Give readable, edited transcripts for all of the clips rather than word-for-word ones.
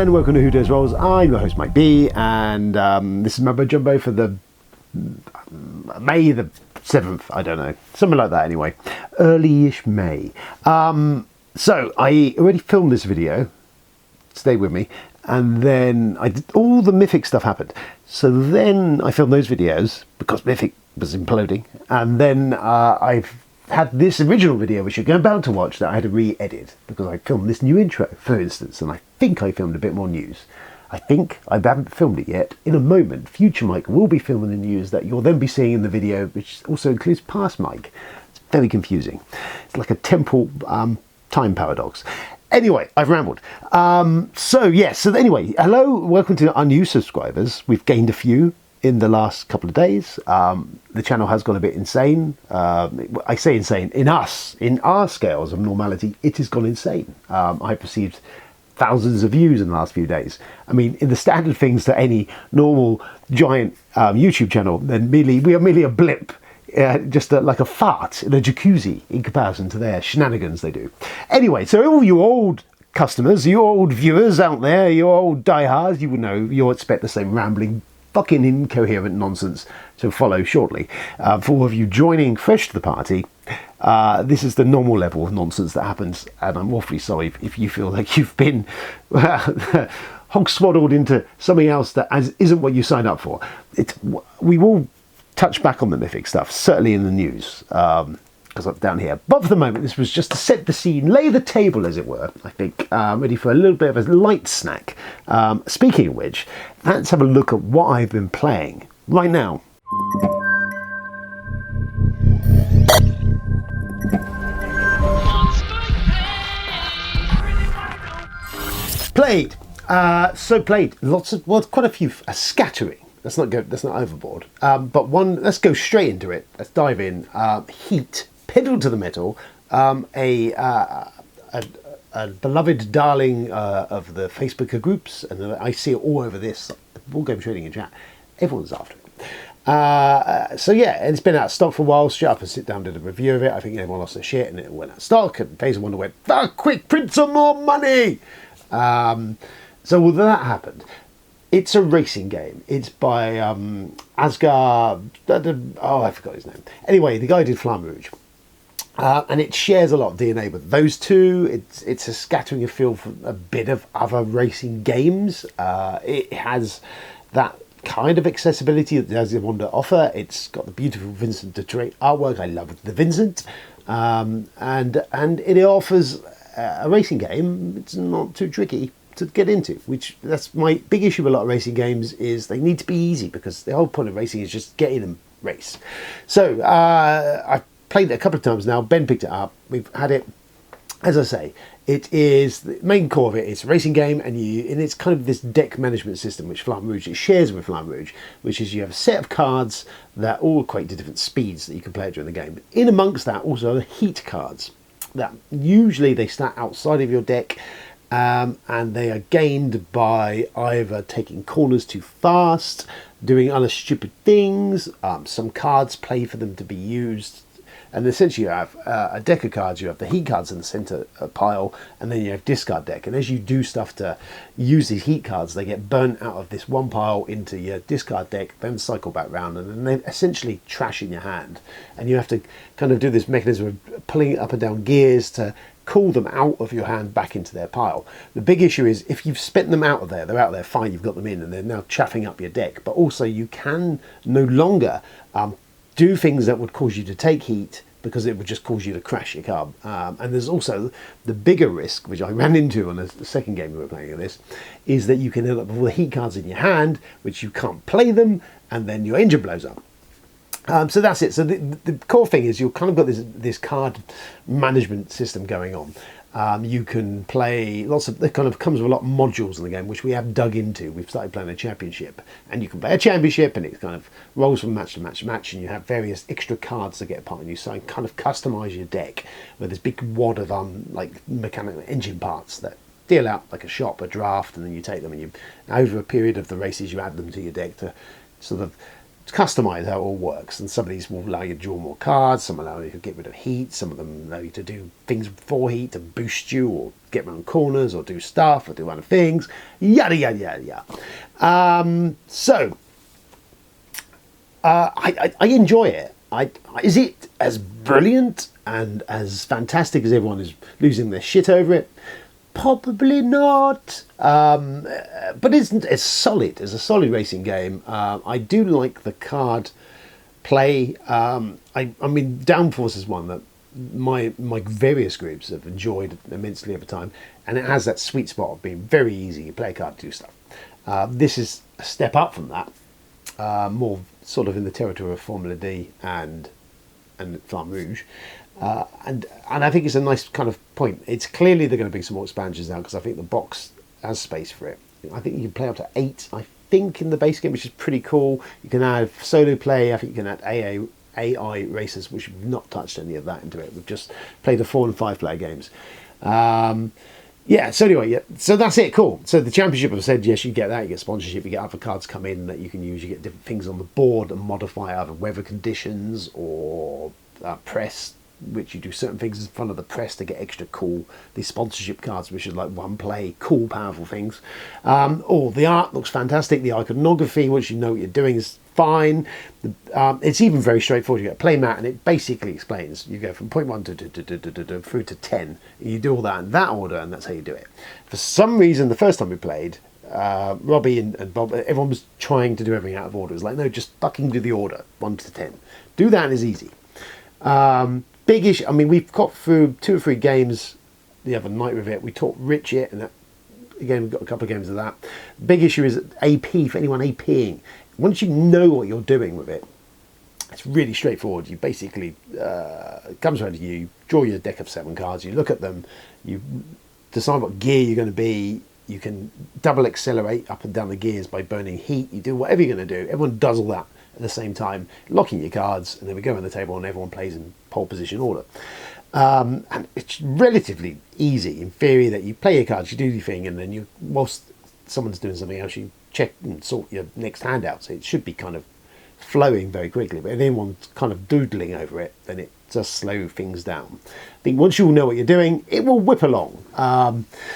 and welcome to Who Dares Rolls. I'm your host Mike B, and this is Mumble Jumbo for the May the 7th, I don't know, something like that anyway, early-ish May. So I already filmed this video, stay with me, and then I did, all the Mythic stuff happened. So then I filmed those videos because Mythic was imploding, and then I've had this original video which you're about to watch that I had to re-edit because I filmed this new intro, for instance, and I think I filmed a bit more news. I haven't filmed it yet. In a moment, future Mike will be filming the news that you'll then be seeing in the video, which also includes past Mike. It's very confusing. It's like a temporal time paradox. Anyway, I've rambled. So anyway, hello, welcome to our new subscribers. We've gained a few in the last couple of days. The channel has gone a bit insane. I say insane, in our scales of normality, it has gone insane. I've received thousands of views in the last few days. I mean, in the standard things to any normal giant YouTube channel, then we are merely a blip, just like a fart in a jacuzzi in comparison to their shenanigans they do. Anyway, so all you old customers, you old viewers out there, you old diehards, you would know, you'll expect the same rambling fucking incoherent nonsense to follow shortly. For all of you joining fresh to the party, this is the normal level of nonsense that happens, and I'm awfully sorry if you feel like you've been hog-swaddled into something else that isn't what you signed up for. We will touch back on the Mythic stuff, certainly in the news, because I'm down here. But for the moment, this was just to set the scene, lay the table, as it were, I think, ready for a little bit of a light snack. Speaking of which, let's have a look at what I've been playing right now. Played. Quite a few, a scattering. Let's not overboard. But one, let's go straight into it. Let's dive in. Heat, pedal to the metal. A beloved darling of the Facebooker groups, and I see it all over this. War Game Trading in chat. Everyone's after it. So yeah, it's been out of stock for a while. Straight up and sit down, did a review of it. I think everyone lost their shit and it went out of stock. And Days of Wonder went, quick, print some more money. So all that happened. It's a racing game. It's by Asghar. I forgot his name. Anyway, the guy did Flamme Rouge. And it shares a lot of DNA with those two. It's a scattering of feel from a bit of other racing games. It has that kind of accessibility that Days of Wonder offer. It's got the beautiful Vincent de Terray artwork. I love the Vincent. And it offers a racing game. It's not too tricky to get into, which that's my big issue with a lot of racing games, is they need to be easy, because the whole point of racing is just getting them race. So I've played it a couple of times now. Ben picked it up. We've had it. As I say, it is the main core of it. It's a racing game, and it's kind of this deck management system which Flamme Rouge it shares with Flamme Rouge, which is you have a set of cards that all equate to different speeds that you can play during the game. In amongst that, also the heat cards that usually they start outside of your deck. And they are gained by either taking corners too fast, doing other stupid things. Some cards play for them to be used. And essentially you have a deck of cards. You have the heat cards in the centre pile, and then you have discard deck. And as you do stuff to use these heat cards, they get burnt out of this one pile into your discard deck, then cycle back round, and then they essentially trash in your hand. And you have to kind of do this mechanism of pulling up and down gears to call them out of your hand back into their pile. The big issue is if you've spent them out of there, they're out there, fine, you've got them in, and they're now chaffing up your deck. But also you can no longer do things that would cause you to take heat, because it would just cause you to crash your card. And there's also the bigger risk, which I ran into on the second game we were playing of this, is that you can end up with all the heat cards in your hand, which you can't play them, and then your engine blows up. So that's it. So the core thing is you've kind of got this card management system going on. You can play it kind of comes with a lot of modules in the game, which we have dug into. We've started playing a championship, and you can play a championship, and it kind of rolls from match to match to match, and you have various extra cards that get part, and you kind of customize your deck with this big wad of like mechanical engine parts that deal out like a shop, a draft, and then you take them, and over a period of the races you add them to your deck to sort of customize how it all works, and some of these will allow you to draw more cards, some allow you to get rid of heat, some of them allow you to do things before heat to boost you, or get around corners, or do stuff, or do other things, yada yada yada yada. I enjoy it. Is it as brilliant and as fantastic as everyone is losing their shit over it? Probably not, but it's as solid. It's a solid racing game. I do like the card play. I mean, Downforce is one that my various groups have enjoyed immensely over time, and it has that sweet spot of being very easy. You play a card to do stuff. This is a step up from that, more sort of in the territory of Formula D and Flamme Rouge. And I think it's a nice kind of point. It's clearly they're going to bring some more expansions now, because I think the box has space for it. I think you can play up to 8, I think, in the base game, which is pretty cool. You can add solo play. I think you can add AI races, which we've not touched any of that into it. We've just played the 4 and 5 player games. Yeah, so anyway, yeah, so that's it, cool. So the championship have said, yes, you get that, you get sponsorship, you get other cards come in that you can use, you get different things on the board and modify either weather conditions or press, which you do certain things in front of the press to get extra cool. These sponsorship cards, which are like one play, cool, powerful things. The art looks fantastic. The iconography, once you know what you're doing, is fine. It's even very straightforward. You get a play mat, and it basically explains. You go from point 1 through to 10. You do all that in that order, and that's how you do it. For some reason, the first time we played, Robbie and Bob, everyone was trying to do everything out of order. It was like, no, just fucking do the order, 1 to 10. Do that, and it's easy. Big issue. I mean, we've got through 2 or 3 games the other night with it. We taught Rich it, and that, again, we've got a couple of games of that. Big issue is AP, for anyone APing. Once you know what you're doing with it, it's really straightforward. You basically, it comes around to you, draw your deck of 7 cards, you look at them, you decide what gear you're going to be, you can double accelerate up and down the gears by burning heat, you do whatever you're going to do. Everyone does all that at the same time, locking your cards, and then we go around the table and everyone plays in pole position order. And it's relatively easy in theory that you play your cards, you do your thing, and then you, whilst someone's doing something else, you check and sort your next hand out. So it should be kind of flowing very quickly. But if anyone's kind of doodling over it, then it does slow things down. I think once you all know what you're doing, it will whip along.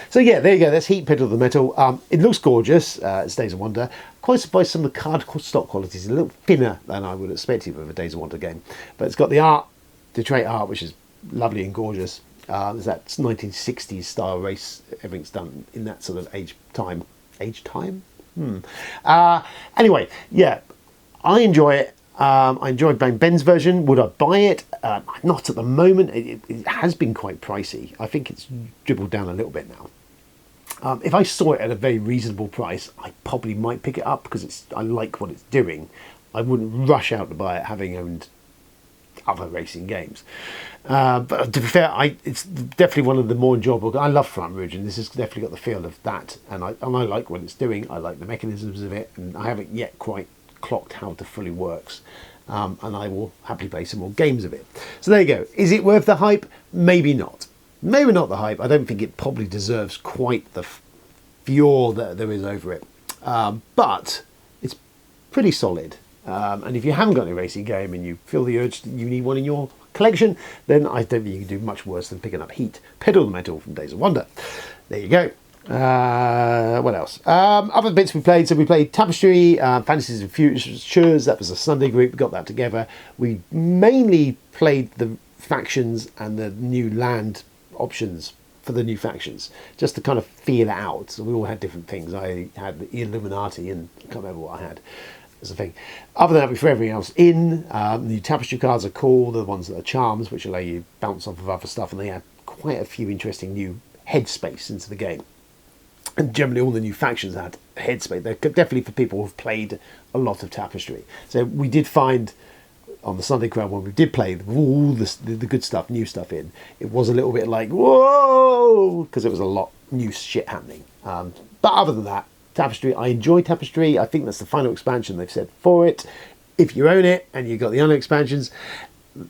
So yeah, there you go. That's Heat Pedal to the Metal. It looks gorgeous. It's Days of Wonder. Quite surprised some of the card stock quality is a little thinner than I would expect with a Days of Wonder game. But it's got the art, the trait art, which is lovely and gorgeous. There's that 1960s style race. Everything's done in that sort of age time. Anyway, yeah, I enjoy it. I enjoyed playing Ben's version. Would I buy it? Not at the moment. It has been quite pricey. I think it's dribbled down a little bit now. If I saw it at a very reasonable price, I probably might pick it up because I like what it's doing. I wouldn't rush out to buy it having owned other racing games. But to be fair, it's definitely one of the more enjoyable. I love Flamme Rouge, and this has definitely got the feel of that. And I like what it's doing. I like the mechanisms of it, and I haven't yet quite clocked how it fully works. And I will happily play some more games of it. So there you go. Is it worth the hype? Maybe not. Maybe not the hype. I don't think it probably deserves quite the furor that there is over it. But it's pretty solid. And if you haven't got any racing game and you feel the urge that you need one in your collection, then I don't think you can do much worse than picking up Heat Pedal to the Metal from Days of Wonder. There you go. What else? Other bits we played. So we played Tapestry, Fantasies and Futures. That was a Sunday group. We got that together. We mainly played the factions and the new land options for the new factions, just to kind of feel it out. So we all had different things. I had the Illuminati, and I can't remember what I had as a thing. Other than that, we threw everything else in. The new Tapestry cards are cool. The ones that are charms, which allow you to bounce off of other stuff, and they add quite a few interesting new headspace into the game. And generally all the new factions had headspace. They're definitely for people who've played a lot of Tapestry. So we did find on the Sunday crowd when we did play all the good stuff, new stuff in, it was a little bit like, whoa, because there was a lot new shit happening. But other than that, Tapestry, I enjoy Tapestry. I think that's the final expansion they've said for it. If you own it and you've got the other expansions,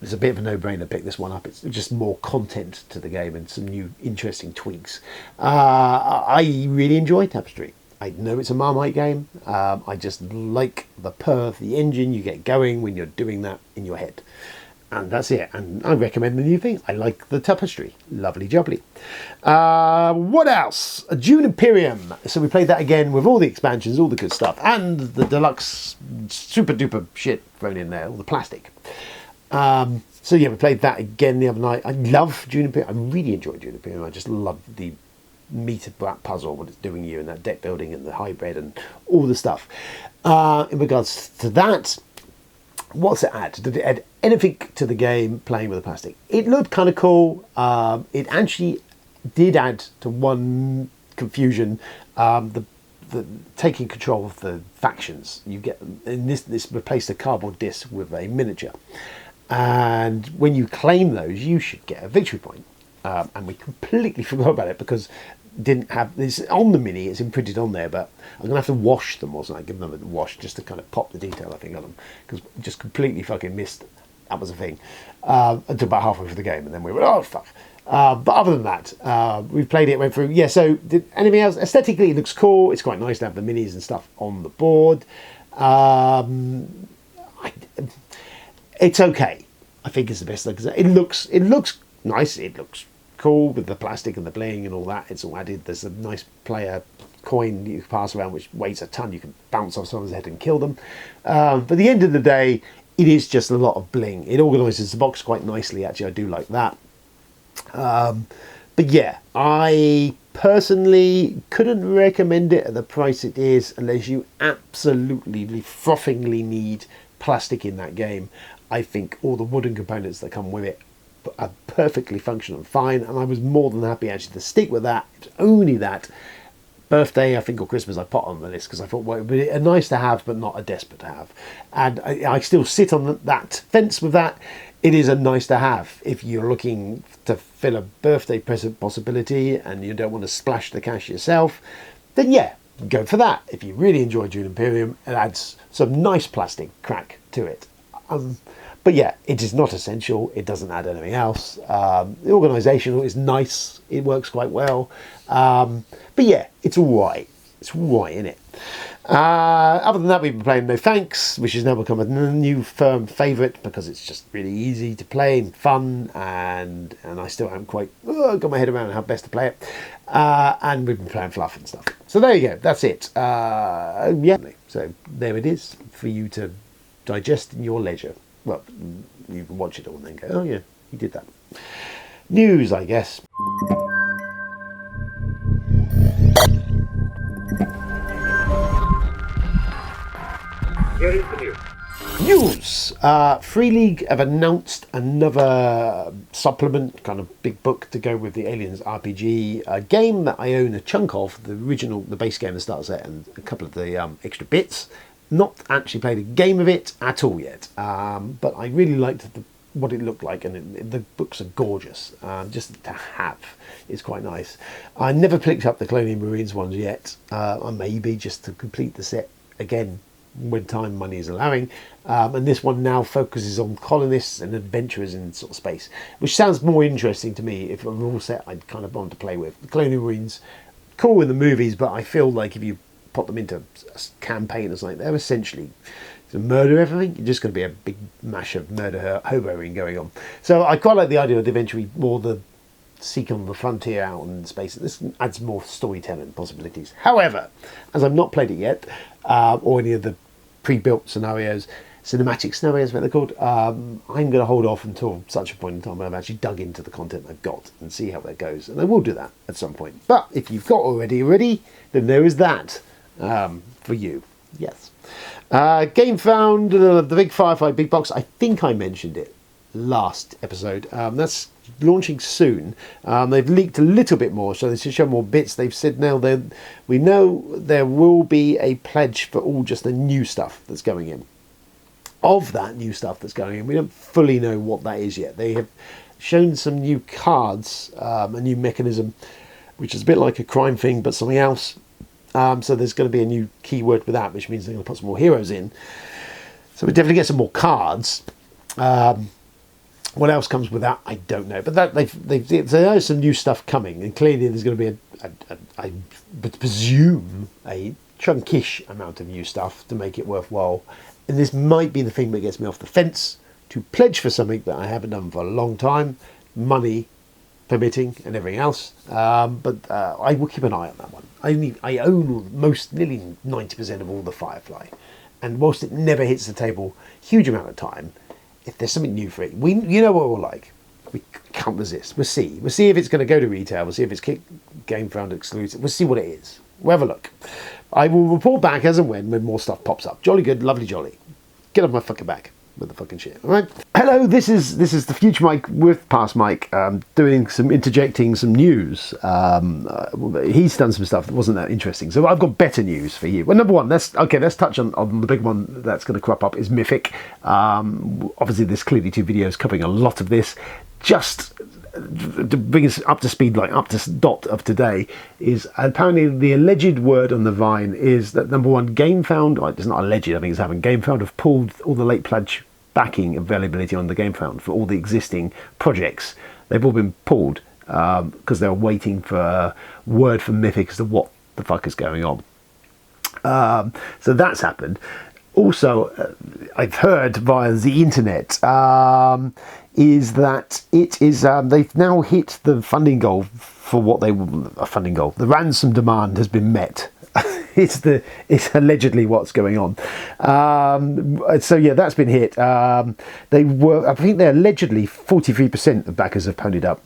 it's a bit of a no-brainer to pick this one up. It's just more content to the game and some new interesting tweaks. I really enjoy Tapestry. I know it's a Marmite game. I just like the purr of the engine you get going when you're doing that in your head. And that's it. And I recommend the new thing. I like the Tapestry. Lovely jubbly. What else? A Dune Imperium. So we played that again with all the expansions, all the good stuff, and the deluxe super duper shit thrown in there, all the plastic. So yeah, we played that again the other night. I love Dune Imperium. I really enjoyed Dune Imperium. I just love the meat of that puzzle, what it's doing you, and that deck building and the hybrid and all the stuff. In regards to that, what's it add? Did it add anything to the game playing with the plastic? It looked kind of cool. It actually did add to one confusion, the taking control of the factions. You get in this replaced a cardboard disc with a miniature, and when you claim those, you should get a victory point. And we completely forgot about it because didn't have this on the mini. It's imprinted on there, but I'm gonna have to wash them, wasn't I? Give them a wash just to kind of pop the detail, I think, on them, because just completely fucking missed that was a thing until about halfway through the game, and then we were oh fuck. But other than that, we've played it, went through. Yeah. So did anything else? Aesthetically, it looks cool. It's quite nice to have the minis and stuff on the board. It's okay. I think it's the best thing because it looks nice. It looks cool with the plastic and the bling and all that. It's all added. There's a nice player coin you can pass around which weighs a ton. You can bounce off someone's head and kill them. But at the end of the day, it is just a lot of bling. It organises the box quite nicely. Actually, I do like that. But yeah, I personally couldn't recommend it at the price it is unless you absolutely frothingly need plastic in that game. I think all the wooden components that come with it are perfectly functional and fine, and I was more than happy actually to stick with that. It's only that birthday, I think, or Christmas I put on the list because I thought, well, it would be a nice to have but not a desperate to have, and I still sit on that fence with that. It is a nice to have if you're looking to fill a birthday present possibility and you don't want to splash the cash yourself, then yeah, go for that. If you really enjoy Dune Imperium, it adds some nice plastic crack to it. But yeah, it is not essential. It doesn't add anything else. The organisation is nice. It works quite well. But yeah, it's all right. It's all right, innit? Other than that, we've been playing No Thanks, which has now become a new firm favourite because it's just really easy to play and fun, and I still haven't quite got my head around how best to play it. And we've been playing Fluff and stuff. So there you go. That's it. Yeah. So there it is for you to digest in your leisure. Well, you can watch it all and then go, oh yeah, he did that. News, I guess. Here is the news. News! Free League have announced another supplement, kind of big book to go with the Aliens RPG, a game that I own a chunk of, the base game, the starter set, and a couple of the extra bits. Not actually played a game of it at all yet, but I really liked what it looked like, and the books are gorgeous. Just to have is quite nice. I never picked up the Colonial Marines ones yet, or maybe just to complete the set again when time money is allowing. And this one now focuses on colonists and adventurers in sort of space, which sounds more interesting to me. If a rule set I'd kind of want to play with. The Colonial Marines, cool in the movies, but I feel like if you put them into a campaign or something, they're essentially to murder everything. You're just going to be a big mash of murder hoboing going on. So I quite like the idea of eventually more the seek on the frontier out in space. This adds more storytelling possibilities. However, as I've not played it yet, or any of the pre-built scenarios, cinematic scenarios, what they're called, I'm going to hold off until such a point in time when I've actually dug into the content I've got and see how that goes. And I will do that at some point. But if you've got already, then there is that. For you, yes. Game found, the big Firefly big box. I think I mentioned it last episode. That's launching soon. They've leaked a little bit more, so they should show more bits. They've said now we know there will be a pledge for all just the new stuff that's going in. Of that new stuff that's going in, we don't fully know what that is yet. They have shown some new cards, a new mechanism, which is a bit like a crime thing, but something else. So there's going to be a new keyword with that, which means they're going to put some more heroes in. So we definitely get some more cards. What else comes with that? I don't know. But that there is some new stuff coming, and clearly there's going to be I would presume a chunkish amount of new stuff to make it worthwhile. And this might be the thing that gets me off the fence to pledge for something that I haven't done for a long time, money permitting and everything else. But I will keep an eye on that one. I own nearly 90% of all the Firefly, and whilst it never hits the table huge amount of time, if there's something new for it, you know what we're like. We can't resist. We'll see. We'll see if it's going to go to retail. We'll see if it's GameFound exclusive. We'll see what it is. We'll have a look. I will report back as and when more stuff pops up. Jolly good, lovely jolly. Get off my fucking back with the fucking shit. All right. Hello, this is the future Mike with past Mike, interjecting some news. He's done some stuff that wasn't that interesting, so I've got better news for you. Well, number one, let's touch on the big one that's going to crop up is Mythic. Obviously, there's clearly 2 videos covering a lot of this. Just to bring us up to speed, like up to dot of today, is apparently the alleged word on the Vine is that number one, GameFound, it's not alleged, I think it's happened, GameFound have pulled all the late pledge backing availability on the GameFound for all the existing projects. They've all been pulled because they were waiting for a word from Mythic as to what the fuck is going on. So that's happened. Also, I've heard via the internet is that it is they've now hit the funding goal for what they funding goal. The ransom demand has been met. It's allegedly what's going on. So yeah, that's been hit. I think they're allegedly 43% of backers have ponied up,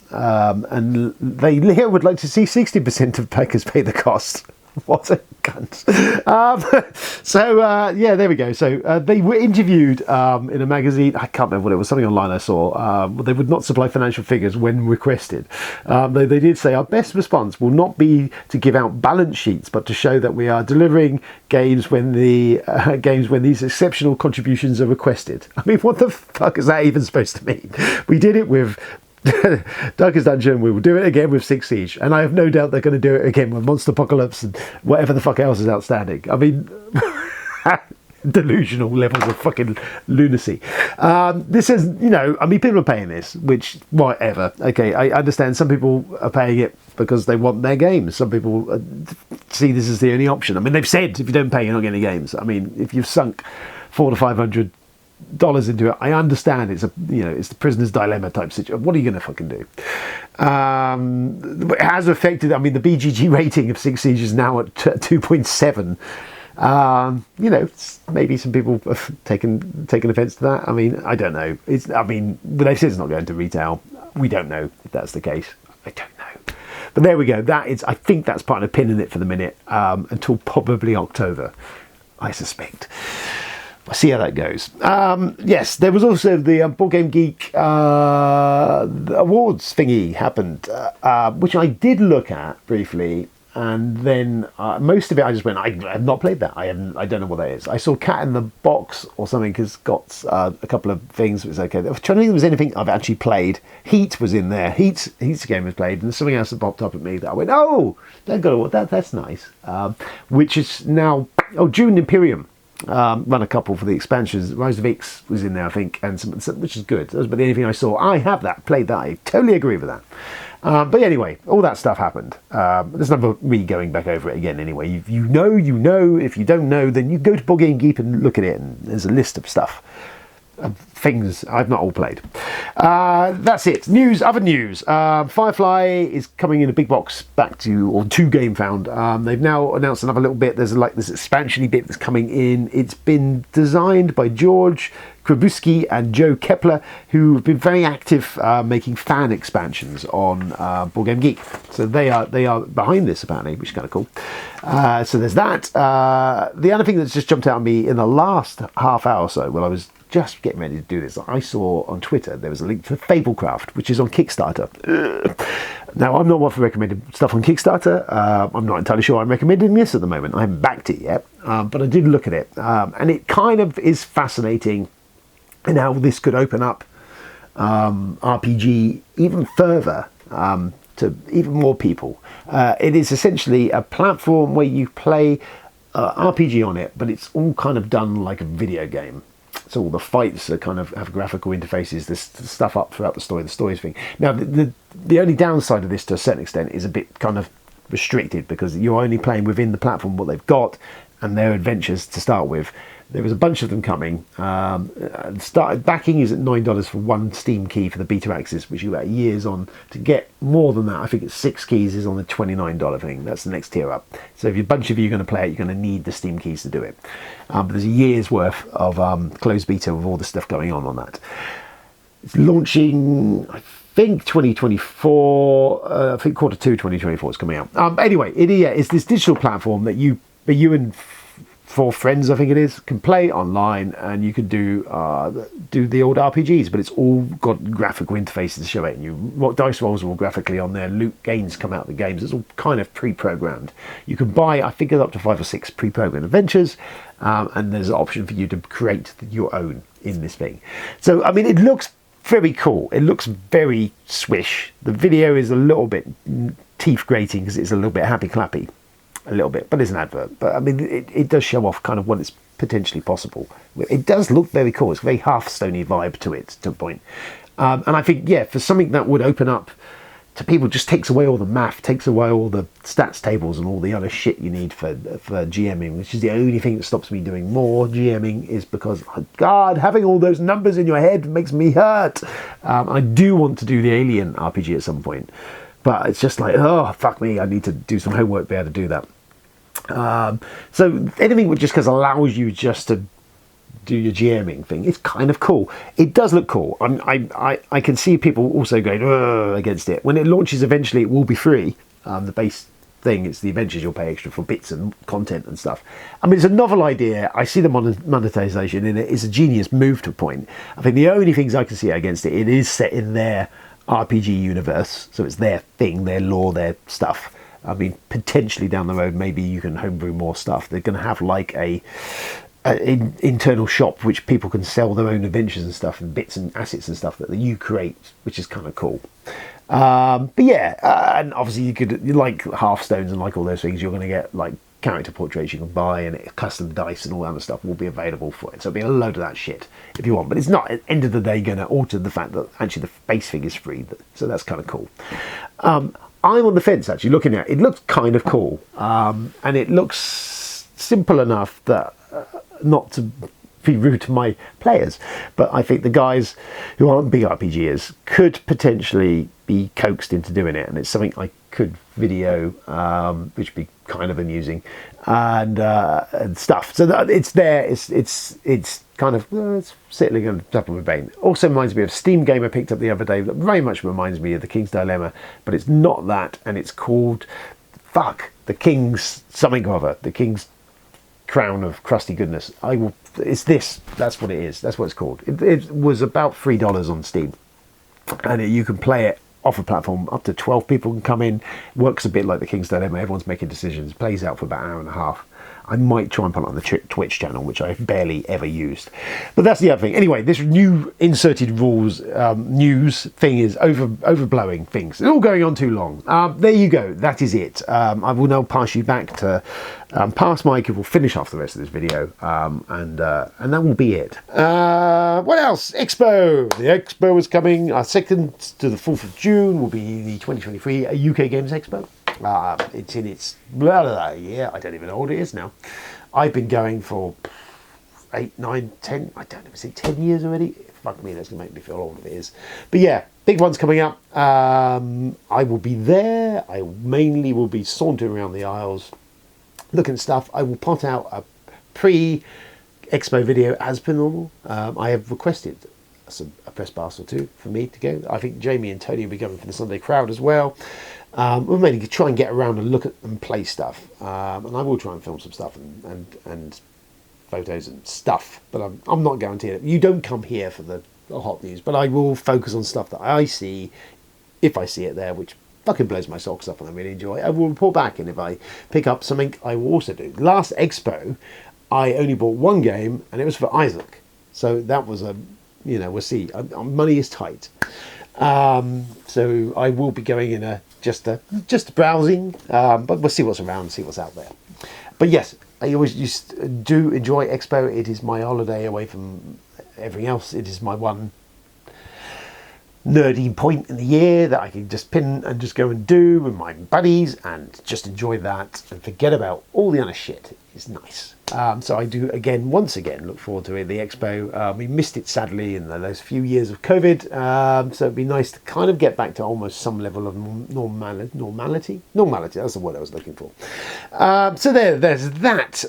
and they would like to see 60% of backers pay the cost. What a cunt. Yeah, there we go. So they were interviewed in a magazine. I can't remember what it was, something online I saw. They would not supply financial figures when requested. They did say our best response will not be to give out balance sheets, but to show that we are delivering games when these exceptional contributions are requested. I mean, what the fuck is that even supposed to mean? We did it with Darkest Dungeon, we will do it again with Six Siege, and I have no doubt they're going to do it again with Monster Apocalypse and whatever the fuck else is outstanding. I mean, delusional levels of fucking lunacy. This is, people are paying this, which, whatever. Okay, I understand some people are paying it because they want their games. Some people see this as the only option. I mean, they've said if you don't pay, you're not getting games. I mean, if you've sunk $400 to $500 into it, I understand it's the prisoner's dilemma type situation. What are you going to fucking do? It has affected. I mean, the BGG rating of Six Siege is now at 2.7. Maybe some people have taken offence to that. I mean, I don't know. They've said it's not going to retail. We don't know if that's the case. I don't know. But there we go. I think that's putting a pin in it for the minute until probably October, I suspect. We'll see how that goes. Yes, there was also the Board Game Geek awards thingy happened, which I did look at briefly, and then most of it I just went, I have not played that. I don't know what that is. I saw Cat in the Box or something has got a couple of things. It was okay. I was trying to think if there was anything I've actually played. Heat was in there. Heat's a game was played, and something else that popped up at me that I went, oh, that's nice. Which is now Dune Imperium. Run a couple for the expansions. Rise of X was in there, I think, and some, which is good. That was about the only thing I saw. I have that, played that. I totally agree with that. But anyway, all that stuff happened. There's no me going back over it again anyway. If you know, you know. If you don't know, then you go to Board Game Geek and look at it, and there's a list of stuff. Things I've not all played. That's it. Other news. Firefly is coming in a big box back to GameFound. They've now announced another little bit. There's this expansion-y bit that's coming in. It's been designed by George Krabuski and Joe Kepler, who have been very active making fan expansions on Board Game Geek. So they are behind this apparently, which is kind of cool. So there's that. The other thing that's just jumped out at me in the last half hour or so, while I was just getting ready to do this, I saw on Twitter there was a link for Fablecraft, which is on Kickstarter. Now, I'm not one for recommending stuff on Kickstarter. I'm not entirely sure I'm recommending this at the moment. I haven't backed it yet, but I did look at it, and it kind of is fascinating in how this could open up RPG even further to even more people. It is essentially a platform where you play RPG on it, but it's all kind of done like a video game. So all the fights are kind of have graphical interfaces. There's stuff up throughout the story. The story's thing. Now the only downside of this, to a certain extent, is a bit kind of restricted, because you're only playing within the platform what they've got and their adventures to start with. There was a bunch of them coming. Backing is at $9 for one Steam key for the beta access, which you got years on. To get more than that, I think it's 6 keys is on the $29 thing. That's the next tier up. So if a bunch of you are going to play it, you're going to need the Steam keys to do it. But there's a year's worth of closed beta with all the stuff going on that. It's launching, I think, 2024. I think quarter 2 2024 is coming out. Anyway, it's this digital platform that you and 4 friends, I think it is, can play online, and you can do the old RPGs, but it's all got graphical interfaces to show it. And dice rolls are all graphically on there. Loot gains come out of the games. It's all kind of pre-programmed. You can buy, I think, up to 5 or 6 pre-programmed adventures, and there's an option for you to create your own in this thing. So, I mean, it looks very cool. It looks very swish. The video is a little bit teeth grating because it's a little bit happy clappy. A little bit, but it's an advert. But I mean, it does show off kind of what is potentially possible. It does look very cool. It's a very Hearthstone-y vibe to it, to a point. And I think, for something that would open up to people, just takes away all the math, takes away all the stats tables and all the other shit you need for GMing, which is the only thing that stops me doing more GMing, is because, oh God, having all those numbers in your head makes me hurt. I do want to do the Alien RPG at some point. But it's just like, oh, fuck me, I need to do some homework to be able to do that. So anything which just allows you just to do your GMing thing, it's kind of cool. It does look cool. I can see people also going against it. When it launches eventually, it will be free. The base thing, it's the adventures you'll pay extra for bits and content and stuff. I mean, it's a novel idea. I see the monetization in it. It's a genius move to a point. I think the only things I can see against it, it is set in their RPG universe, so it's their thing, their lore, their stuff. I mean, potentially down the road, maybe you can homebrew more stuff. They're going to have like a internal shop which people can sell their own adventures and stuff, and bits and assets and stuff that you create, which is kind of cool. But and obviously you like Hearthstones and like all those things, you're going to get like character portraits you can buy, and custom dice and all that other stuff will be available for it. So it'll be a load of that shit if you want. But it's not, at the end of the day, going to alter the fact that actually the base thing is free. So that's kind of cool. I'm on the fence, actually, looking at it. It looks kind of cool. And it looks simple enough that not to be rude to my players. But I think the guys who aren't big RPGers could potentially be coaxed into doing it. And it's something I could video, which would be kind of amusing, and stuff. So that it's there. It's kind of it's settling on top of my brain. Also reminds me of a Steam game I picked up the other day that very much reminds me of the King's Dilemma, but it's not that, and it's called the King's something or other, the King's Crown of Crusty Goodness. It's this. That's what it is. That's what it's called. It was about $3 on Steam, and you can play it off a platform. Up to 12 people can come in. Works a bit like the King's Dilemma. Everyone's making decisions. Plays out for about an hour and a half. I might try and put it on the Twitch channel, which I've barely ever used. But that's the other thing. Anyway, this new inserted rules news thing is overblowing things. It's all going on too long. There you go. That is it. I will now pass you back to past Mike, who will finish off the rest of this video, and that will be it. What else? Expo. The Expo is coming. 2nd to the 4th of June will be the 2023 UK Games Expo. It's in its yeah, I don't even know what it is now. I've been going for 8, 9, 10, I don't know, is it 10 years already? Fuck me, that's going to make me feel old if it is. But yeah, big one's coming up. I will be there. I mainly will be sauntering around the aisles, looking at stuff. I will pot out a pre-expo video as per normal. I have requested a press pass or two for me to go. I think Jamie and Tony will be going for the Sunday crowd as well. We'll mainly try and get around and look at and play stuff, and I will try and film some stuff and photos and stuff, but I'm not guaranteeing it. You don't come here for the hot news, but I will focus on stuff that I see, if I see it there, which fucking blows my socks up and I really enjoy. I will report back, and if I pick up something, I will also do. Last Expo, I only bought one game, and it was for Isaac, so that was we'll see. Money is tight. So I will be going in just browsing, but we'll see what's around, see what's out there. But yes, I always do enjoy Expo. It is my holiday away from everything else, it is my one nerdy point in the year that I can just pin and just go and do with my buddies and just enjoy that and forget about all the other shit. It's nice. So I do once again look forward to it, the expo. We missed it sadly in those few years of COVID, so it'd be nice to kind of get back to almost some level of normality. That's the word I was looking for. So there's that.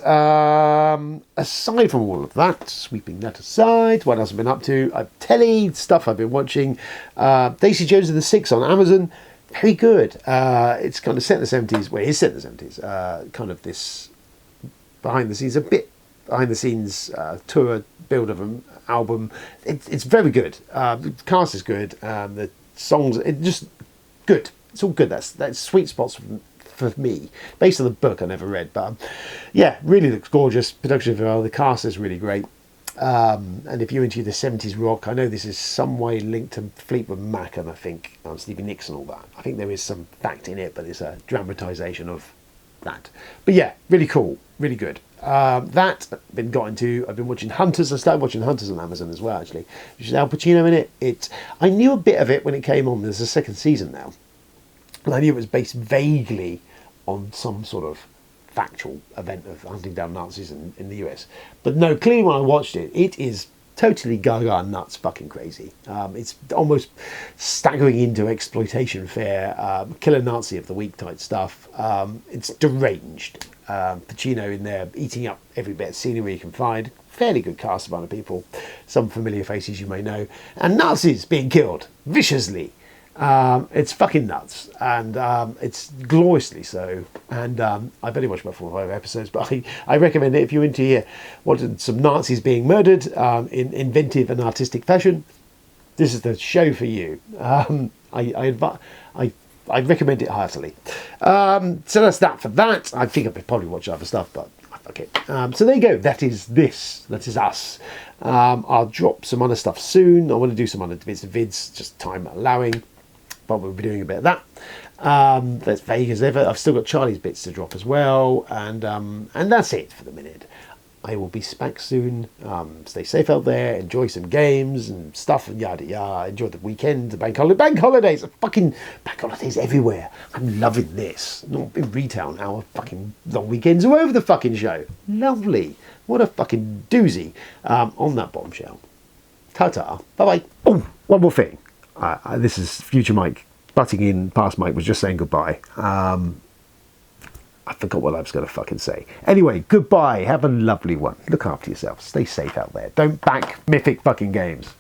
Aside from all of that, sweeping that aside, what else I've been up to? Telly stuff I've been watching. Daisy Jones and the Six on Amazon. Very good. It's kind of set in the 70s. Well, it is set in the 70s. Kind of this behind the scenes tour build of an album. It's very good. The cast is good. The songs, it's just good. It's all good. That's sweet spots for me. Based on the book I never read, but yeah, really looks gorgeous. Production well. The cast is really great. And if you're into the 70s rock, I know this is some way linked to Fleetwood Mac and I think Stevie Nicks and all that. I think there is some fact in it, but it's a dramatisation of that. But yeah, really cool, really good. That I've been got into. I've been watching Hunters. I started watching Hunters on Amazon as well, actually, which is Al Pacino in it. I knew a bit of it when it came on. There's a second season now, and I knew it was based vaguely on some sort of factual event of hunting down Nazis in the US. But no, clearly when I watched it, it is totally gaga nuts fucking crazy. It's almost staggering into exploitation fare, killer Nazi of the week type stuff. It's deranged. Pacino in there eating up every bit of scenery you can find. Fairly good cast of other people. Some familiar faces you may know. And Nazis being killed viciously. It's fucking nuts, and it's gloriously so. And I've only watched about 4 or 5 episodes, but I recommend it if you're into watching some Nazis being murdered in inventive and artistic fashion. This is the show for you. I recommend it heartily. So that's that for that. I think I could probably watch other stuff, but fuck it. So there you go. That is this. That is us. I'll drop some other stuff soon. I want to do some other bits of vids, just time allowing. But we'll be doing a bit of that. That's vague as ever. I've still got Charlie's bits to drop as well, and that's it for the minute. I will be back soon. Stay safe out there. Enjoy some games and stuff and yada yada. Enjoy the weekend, the bank holidays. Fucking bank holidays everywhere. I'm loving this. Not in retail now. Fucking long weekends all over the fucking show. Lovely. What a fucking doozy. On that bombshell. Ta-ta. Bye-bye. Oh, one more thing. This is future Mike butting in. Past Mike was just saying goodbye. I forgot what I was going to fucking say. Anyway, goodbye. Have a lovely one. Look after yourself. Stay safe out there. Don't back mythic fucking games.